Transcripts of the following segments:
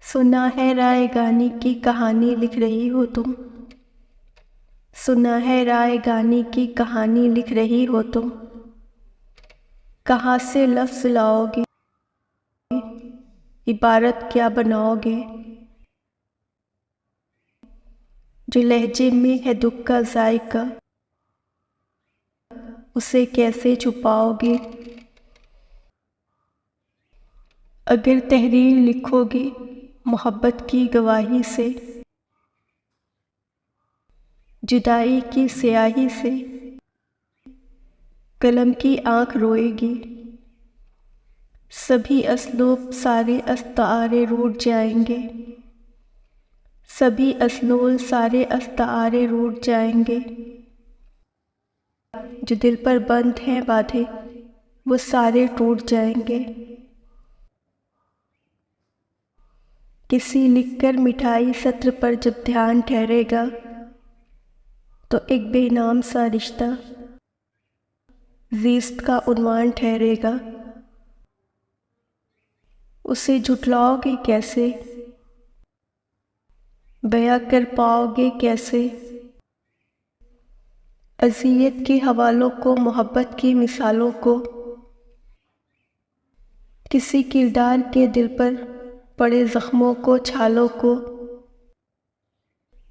सुना है राय गाने की कहानी लिख रही हो तुम। सुना है राय गाने की कहानी लिख रही हो तुम। कहाँ से लफ्ज़ लाओगे, इबारत क्या बनाओगे। जो लहजे में है दुख का जायका, उसे कैसे छुपाओगे। अगर तहरीर लिखोगे मोहब्बत की गवाही से, जुदाई की स्याही से कलम की आँख रोएगी। सभी असलूब सारे अस्तारे रूठ जाएंगे, सभी असलूब सारे अस्तारे रूठ जाएंगे। जो दिल पर बंद हैं बाधे वो सारे टूट जाएंगे। किसी लिखकर मिठाई सत्र पर जब ध्यान ठहरेगा, तो एक बेनाम सा रिश्ता ज़िस्त का उन्वान ठहरेगा। उसे झुठलाओगे कैसे, बयां कर पाओगे कैसे। अज़ियत के हवालों को, मोहब्बत की मिसालों को, किसी किरदार के दिल पर पड़े ज़ख्मों को, छालों को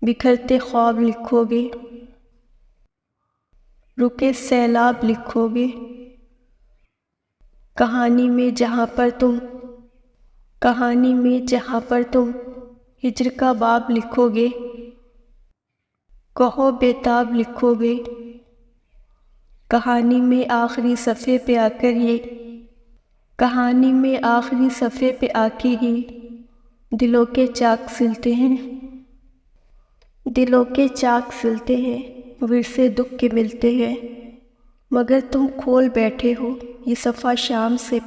बिखरते ख्वाब लिखोगे, रुके सैलाब लिखोगे। कहानी में जहाँ पर तुम हिज्र का बाब लिखोगे, कहो बेताब लिखोगे। कहानी में आखिरी सफ़े पे आके ही दिलों के चाक सिलते हैं, विरसे दुख के मिलते हैं। मगर तुम खोल बैठे हो ये सफ़ा शाम से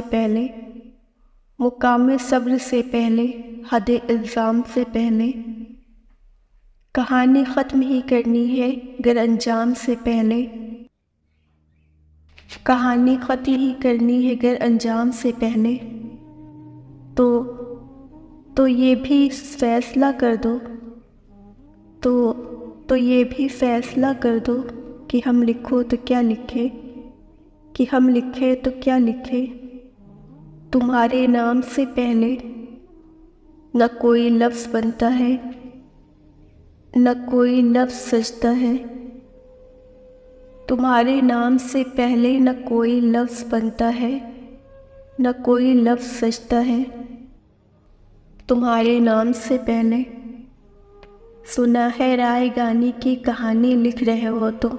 पहले, मुकाम सब्र से पहले, हद इल्ज़ाम से पहले। कहानी ख़त्म ही करनी है गर अंजाम से पहले। तो ये भी फैसला कर दो कि हम लिखें तो क्या लिखें। तुम्हारे नाम से पहले न कोई लफ्ज़ बनता है, न कोई लफ्ज़ सजता है। तुम्हारे नाम से पहले न कोई लफ्ज़ बनता है, न कोई लफ्ज़ सजता है। तुम्हारे नाम से पहले। सुना है राय गाने की कहानी लिख रहे हो तुम।